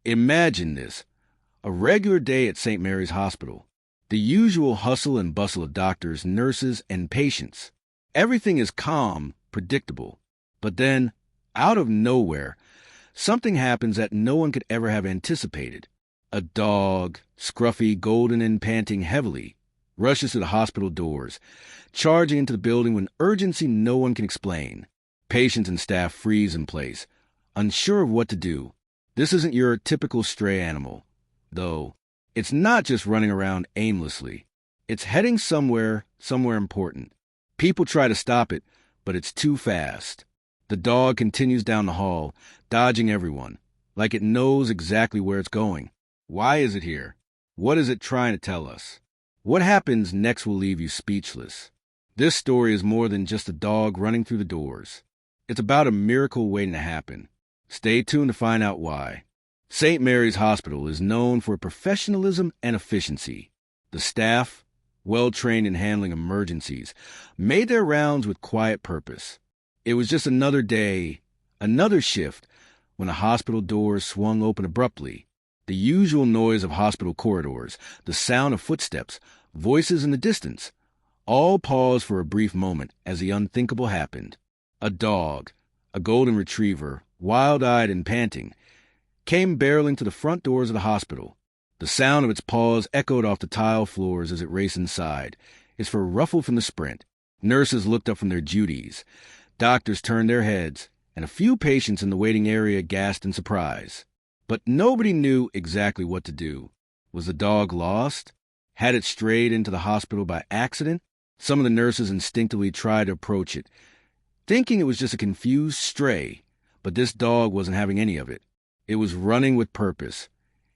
Imagine this. A regular day at St. Mary's Hospital. The usual hustle and bustle of doctors, nurses, and patients. Everything is calm, predictable. But then, out of nowhere, something happens that no one could ever have anticipated. A dog, scruffy, golden, and panting heavily, rushes to the hospital doors, charging into the building with urgency no one can explain. Patients and staff freeze in place, unsure of what to do. This isn't your typical stray animal, though. It's not just running around aimlessly. It's heading somewhere important. People try to stop it, but it's too fast. The dog continues down the hall, dodging everyone, like it knows exactly where it's going. Why is it here? What is it trying to tell us? What happens next will leave you speechless. This story is more than just a dog running through the doors. It's about a miracle waiting to happen. Stay tuned to find out why. St. Mary's Hospital is known for professionalism and efficiency. The staff, well-trained in handling emergencies, made their rounds with quiet purpose. It was just another day, another shift, when the hospital doors swung open abruptly. The usual noise of hospital corridors, the sound of footsteps, voices in the distance, all paused for a brief moment as the unthinkable happened. A dog, a golden retriever, wild-eyed and panting, came barreling to the front doors of the hospital. The sound of its paws echoed off the tile floors as it raced inside, its fur ruffled from the sprint. Nurses looked up from their duties. Doctors turned their heads, and a few patients in the waiting area gasped in surprise. But nobody knew exactly what to do. Was the dog lost? Had it strayed into the hospital by accident? Some of the nurses instinctively tried to approach it, thinking it was just a confused stray, but this dog wasn't having any of it. It was running with purpose,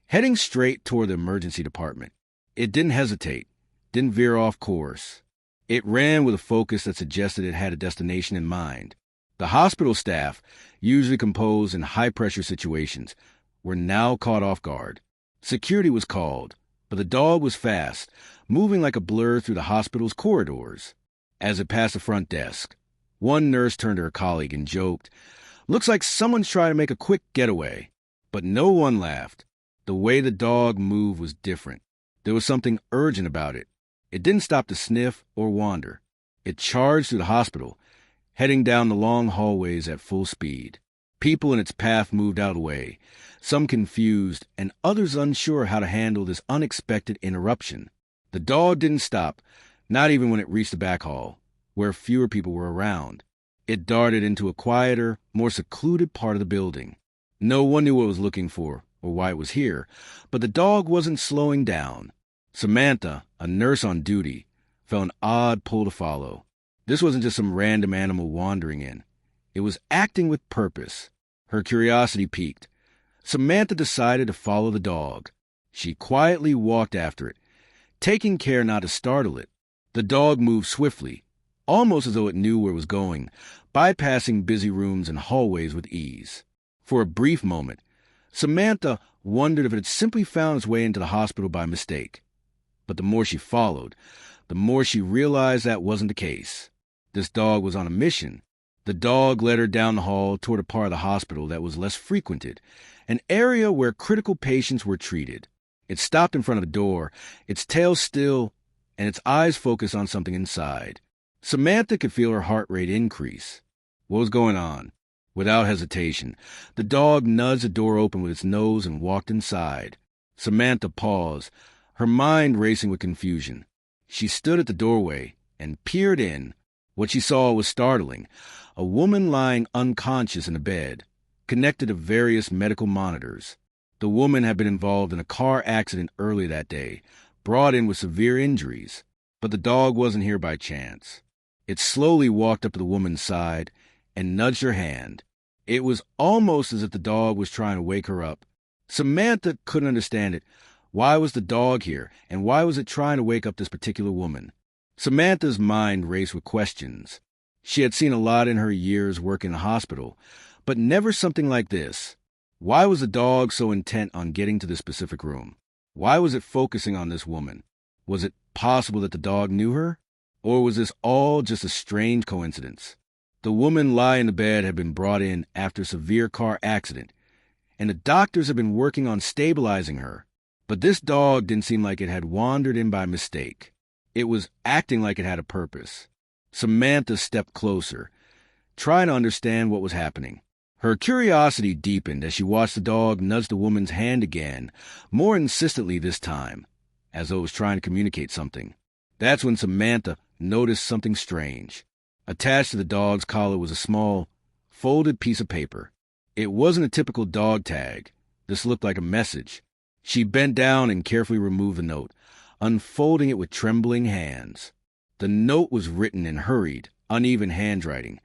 heading straight toward the emergency department. It didn't hesitate, didn't veer off course. It ran with a focus that suggested it had a destination in mind. The hospital staff, usually composed in high-pressure situations, were now caught off guard. Security was called, but the dog was fast, moving like a blur through the hospital's corridors. As it passed the front desk, one nurse turned to her colleague and joked, "Looks like someone's trying to make a quick getaway." But no one laughed. The way the dog moved was different. There was something urgent about it. It didn't stop to sniff or wander. It charged through the hospital, heading down the long hallways at full speed. People in its path moved out of the way, some confused and others unsure how to handle this unexpected interruption. The dog didn't stop, not even when it reached the back hall, where fewer people were around. It darted into a quieter, more secluded part of the building. No one knew what it was looking for or why it was here, but the dog wasn't slowing down. Samantha, a nurse on duty, felt an odd pull to follow. This wasn't just some random animal wandering in. It was acting with purpose. Her curiosity piqued. Samantha decided to follow the dog. She quietly walked after it, taking care not to startle it. The dog moved swiftly, almost as though it knew where it was going, bypassing busy rooms and hallways with ease. For a brief moment, Samantha wondered if it had simply found its way into the hospital by mistake. But the more she followed, the more she realized that wasn't the case. This dog was on a mission. The dog led her down the hall toward a part of the hospital that was less frequented, an area where critical patients were treated. It stopped in front of the door, its tail still, and its eyes focused on something inside. Samantha could feel her heart rate increase. What was going on? Without hesitation, the dog nudged the door open with its nose and walked inside. Samantha paused, her mind racing with confusion. She stood at the doorway and peered in. What she saw was startling. A woman lying unconscious in a bed, connected to various medical monitors. The woman had been involved in a car accident earlier that day, brought in with severe injuries. But the dog wasn't here by chance. It slowly walked up to the woman's side and nudged her hand. It was almost as if the dog was trying to wake her up. Samantha couldn't understand it. Why was the dog here, and why was it trying to wake up this particular woman? Samantha's mind raced with questions. She had seen a lot in her years working in a hospital, but never something like this. Why was the dog so intent on getting to this specific room? Why was it focusing on this woman? Was it possible that the dog knew her? Or was this all just a strange coincidence? The woman lying in the bed had been brought in after a severe car accident, and the doctors had been working on stabilizing her. But this dog didn't seem like it had wandered in by mistake. It was acting like it had a purpose. Samantha stepped closer, trying to understand what was happening. Her curiosity deepened as she watched the dog nudge the woman's hand again, more insistently this time, as though it was trying to communicate something. That's when Samantha noticed something strange. Attached to the dog's collar was a small, folded piece of paper. It wasn't a typical dog tag. This looked like a message. She bent down and carefully removed the note, unfolding it with trembling hands. The note was written in hurried, uneven handwriting,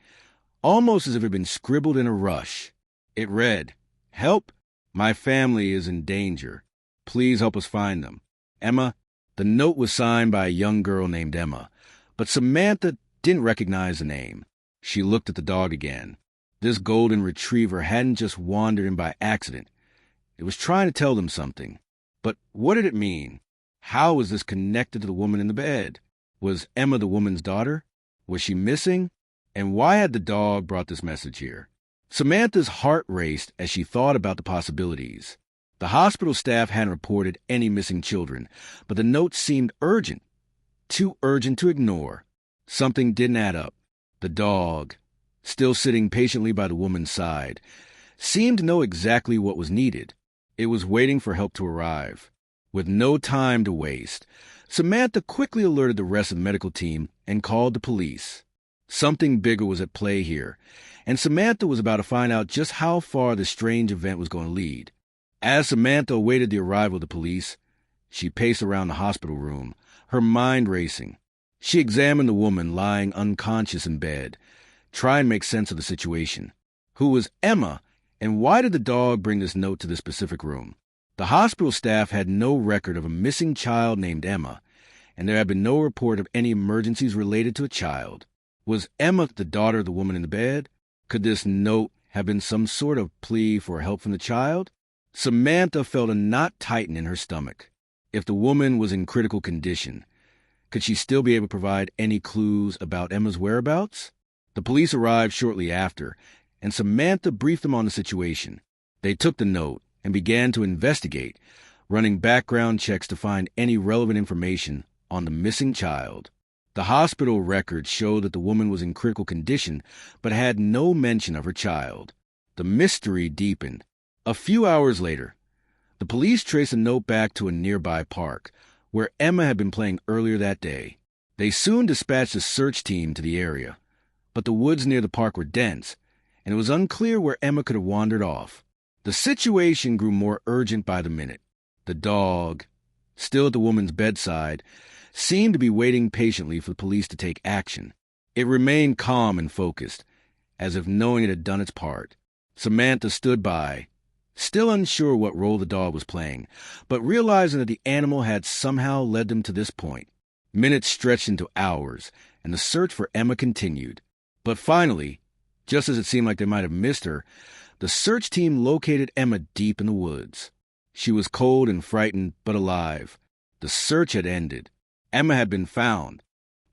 almost as if it had been scribbled in a rush. It read, "Help! My family is in danger. Please help us find them. Emma." The note was signed by a young girl named Emma, but Samantha didn't recognize the name. She looked at the dog again. This golden retriever hadn't just wandered in by accident. It was trying to tell them something. But what did it mean? How was this connected to the woman in the bed? Was Emma the woman's daughter? Was she missing? And why had the dog brought this message here? Samantha's heart raced as she thought about the possibilities. The hospital staff hadn't reported any missing children, but the note seemed urgent. Too urgent to ignore. Something didn't add up. The dog, still sitting patiently by the woman's side, seemed to know exactly what was needed. It was waiting for help to arrive. With no time to waste, Samantha quickly alerted the rest of the medical team and called the police. Something bigger was at play here, and Samantha was about to find out just how far the strange event was going to lead. As Samantha awaited the arrival of the police, she paced around the hospital room, her mind racing. She examined the woman lying unconscious in bed, trying to make sense of the situation. Who was Emma, and why did the dog bring this note to this specific room? The hospital staff had no record of a missing child named Emma, and there had been no report of any emergencies related to a child. Was Emma the daughter of the woman in the bed? Could this note have been some sort of plea for help from the child? Samantha felt a knot tighten in her stomach. If the woman was in critical condition, could she still be able to provide any clues about Emma's whereabouts? The police arrived shortly after, and Samantha briefed them on the situation. They took the note and began to investigate, running background checks to find any relevant information on the missing child. The hospital records showed that the woman was in critical condition, but had no mention of her child. The mystery deepened. A few hours later, the police traced a note back to a nearby park, where Emma had been playing earlier that day. They soon dispatched a search team to the area, but the woods near the park were dense, and it was unclear where Emma could have wandered off. The situation grew more urgent by the minute. The dog, still at the woman's bedside, seemed to be waiting patiently for the police to take action. It remained calm and focused, as if knowing it had done its part. Samantha stood by, still unsure what role the dog was playing, but realizing that the animal had somehow led them to this point. Minutes stretched into hours, and the search for Emma continued. But finally, just as it seemed like they might have missed her, the search team located Emma deep in the woods. She was cold and frightened, but alive. The search had ended. Emma had been found.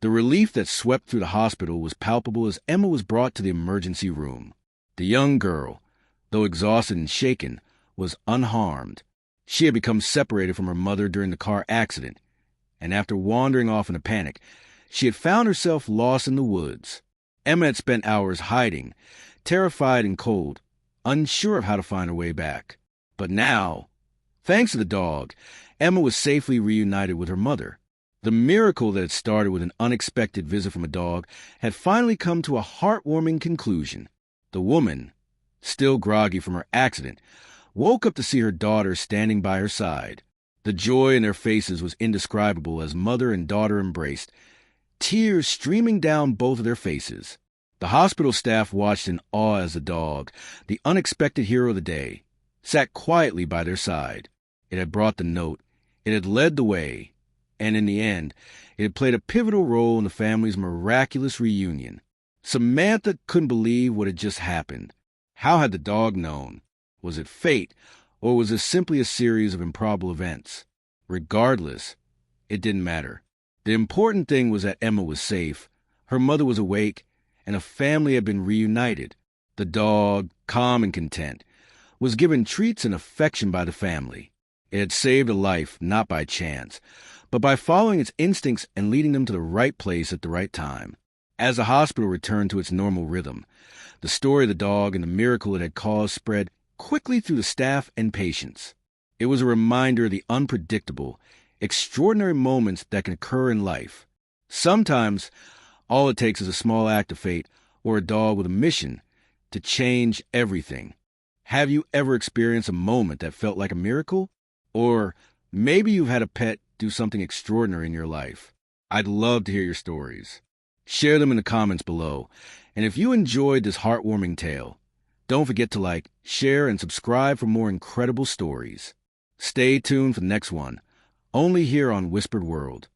The relief that swept through the hospital was palpable as Emma was brought to the emergency room. The young girl, though exhausted and shaken, was unharmed. She had become separated from her mother during the car accident, and after wandering off in a panic, she had found herself lost in the woods. Emma had spent hours hiding, terrified and cold, unsure of how to find her way back. But now, thanks to the dog, Emma was safely reunited with her mother. The miracle that had started with an unexpected visit from a dog had finally come to a heartwarming conclusion. The woman, still groggy from her accident, woke up to see her daughter standing by her side. The joy in their faces was indescribable as mother and daughter embraced, tears streaming down both of their faces. The hospital staff watched in awe as the dog, the unexpected hero of the day, sat quietly by their side. It had brought the note. It had led the way. And in the end, it had played a pivotal role in the family's miraculous reunion. Samantha couldn't believe what had just happened. How had the dog known? Was it fate, or was this simply a series of improbable events? Regardless, it didn't matter. The important thing was that Emma was safe, her mother was awake, and a family had been reunited. The dog, calm and content, was given treats and affection by the family. It had saved a life not by chance, but by following its instincts and leading them to the right place at the right time. As the hospital returned to its normal rhythm, the story of the dog and the miracle it had caused spread quickly through the staff and patients. It was a reminder of the unpredictable, extraordinary moments that can occur in life. Sometimes, all it takes is a small act of fate or a dog with a mission to change everything. Have you ever experienced a moment that felt like a miracle? Or maybe you've had a pet do something extraordinary in your life. I'd love to hear your stories. Share them in the comments below. And if you enjoyed this heartwarming tale, don't forget to like, share, and subscribe for more incredible stories. Stay tuned for the next one, only here on Whispered World.